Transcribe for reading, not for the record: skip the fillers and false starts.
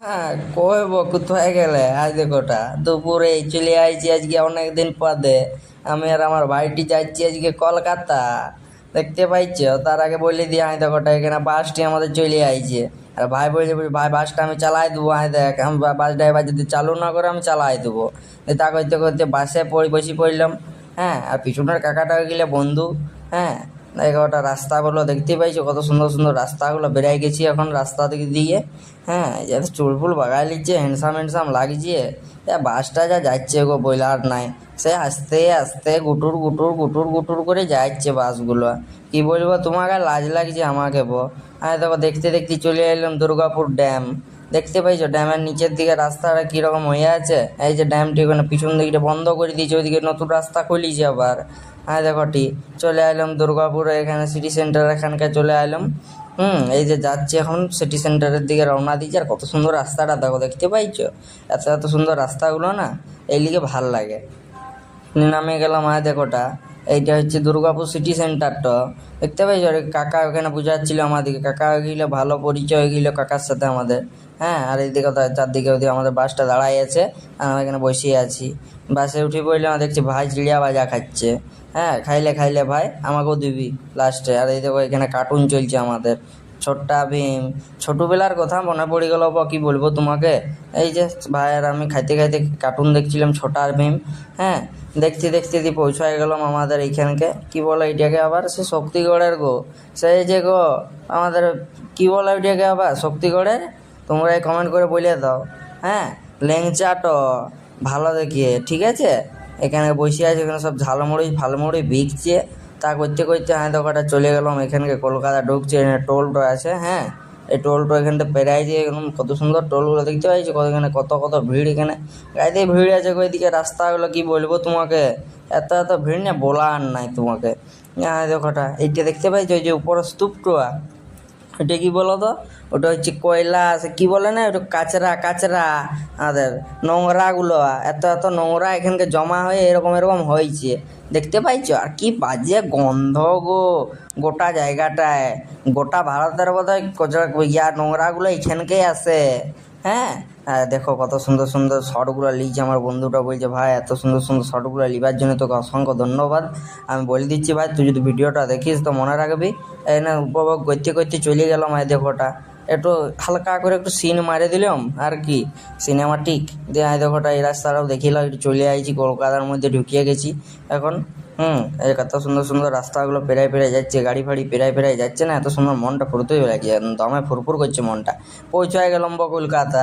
হ্যাঁ, কইব কোথায় গেলে আজ দেখোটা দুপুরে চলে আইছি আজকে অনেকদিন পরে। আমি আর আমার ভাইটি যাচ্ছি আজকে কলকাতা। দেখতে পাইছো? তার আগে বলে দিয়ে আয় দেখোটা এখানে বাসটি আমাদের চলে আইছে। আর ভাই বলছে ভাই বাসটা আমি চালাই দেবো, আয় দেখ আমি বাস ড্রাইভার যদি চালু না করে আমি চালাই দেবো। তা করতে করতে বাসে বসে পড়লাম। হ্যাঁ, আর পিছনের কাকাটা গেলে বন্ধু। হ্যাঁ, দেখো ওটা রাস্তাগুলো দেখতে পাইছো কত সুন্দর সুন্দর রাস্তাগুলো বেড়াই গেছি এখন রাস্তা দিকে দিয়ে। হ্যাঁ, যাতে চুল ফুল বাগাই লিচ্ছে, হ্যান্ডসাম হ্যান্ডসাম লাগছে। বাসটা যা যাচ্ছে গো বইলার নাই। সে আস্তে আস্তে গুটুর গুটুর গুটুর গুটুর করে যাচ্ছে বাসগুলো। কি বলবো তোমাকে, লাজ লাগছে আমাকে আমি দেখো দেখতে দেখতে চলে এলাম দুর্গাপুর ড্যাম। দেখতে পাইছো ড্যামের নিচের দিকে রাস্তাটা কিরকম হয়ে আছে? এই যে ড্যামটি ওখানে পিছন দিকটা বন্ধ করে দিয়েছে, ওইদিকে নতুন রাস্তা খুলিছে আবার। হ্যাঁ দেখো চলে এলাম দুর্গাপুরে, এখানে সিটি সেন্টার এখানকার চলে এলাম। এই যে যাচ্ছি এখন সিটি সেন্টারের দিকে রওনা দিচ্ছি। আর কত সুন্দর রাস্তাটা দেখো, দেখতে পাইছো? এত এত সুন্দর রাস্তাগুলো না, এই লিগে ভাল লাগে। নামে গেলাম দেখোটা, এইটা হচ্ছে দুর্গাপুর সিটি সেন্টারটা। দেখতে পাইছো? আর কাকা ওখানে বুঝাচ্ছিল আমাদেরকে, কাকা গেলে ভালো পরিচয় হয়ে গেলো কাকার সাথে আমাদের। হ্যাঁ, আর এইদিকে চারদিকে ওদিকে আমাদের বাসটা দাঁড়াই আছে, আর আমরা এখানে বসে আছি। বাসে উঠে পড়লাম, দেখছি ভাই চিড়িয়া ভাজা খাচ্ছে। হ্যাঁ, খাইলে খাইলে ভাই আমাকেও দিবি লাস্টে। আর এই দেখো এখানে কার্টুন চলছে আমাদের, ছোট্টা ভীম। ছোটবেলার কথা মনে পড়ে গেল কি বলবো তোমাকে। এই যে ভাই আর আমি খাইতে খাইতে কার্টুন দেখছিলাম, ছোটা আর ভীম। হ্যাঁ, দেখতে দেখতে দিয়ে পৌঁছায় গেলাম আমাদের এইখানকে। কি বলে এইটাকে আবার, সে শক্তিগড়ের গো, সেই যে গো আমাদের কি বলে ওইটাকে আবার শক্তিগড়ের, তোমরাই কমেন্ট করে বলে দাও। হ্যাঁ, ল্যাংচাটো ভালো দেখিয়ে, ঠিক আছে। এখানে বসে আছে, এখানে সব ঝালমুড়ি ফালমুড়ি বিকছে। তা করতে করতে দোকানটা চলে গেলাম এখানকে, কলকাতা ঢুকছে, এখানে টোলটো আছে। হ্যাঁ, এই টোলটো এখানটা পেরাই দিয়ে একদম কত সুন্দর টোলগুলো দেখতে পাইছো, কত এখানে কত কত ভিড়, এখানে গাড়িতে ভিড় আছে। ওইদিকে রাস্তাগুলো কি বলবো তোমাকে, এত এত ভিড় না বলার নাই তোমাকে। দেখোটা এইটা দেখতে পাইছো, ওই যে উপরের স্তূপটা, ওটা কি বলো তো? ওটা হচ্ছে কয়লা, সে কি বলে না, ওটা কাচরা কাচরা, আমাদের নোংরাগুলো, এত এত নোংরা এখানকে জমা হয়ে এরকম এরকম হয়েছে। দেখতে পাইছো? আর কি বাজে গন্ধ গো গোটা জায়গাটায়। গোটা ভারতের বোধহয় নোংরাগুলো এখানকেই আসে। হ্যাঁ, আর দেখো কত সুন্দর সুন্দর শটগুলো লিখছে আমার বন্ধুটা, বলছে ভাই এত সুন্দর সুন্দর শটগুলো লিবার জন্য তোকে অসংখ্য ধন্যবাদ। আমি বলে দিচ্ছি ভাই, তুই যদি ভিডিওটা দেখিস তো মনে রাখবি। এখানে উপভোগ করতে করতে চলে গেলাম দেখোটা, একটু হালকা করে একটু সিন মারে দিলাম আর কি, সিনেমাটিক দিয়ে দেখোটা এই রাস্তাটাও দেখিলাম, একটু চলে আইছি কলকাতার মধ্যে ঢুকিয়ে গেছি এখন। এই কত সুন্দর সুন্দর রাস্তাগুলো পেরাই পেরাই যাচ্ছে, গাড়ি ফাড়ি পেরাই পেরাই যাচ্ছে না, এত সুন্দর মনটা ফুরতেই লাগছে, দমে ফুরফুর করছে মনটা। পৌঁছায় গেলাম কলকাতা।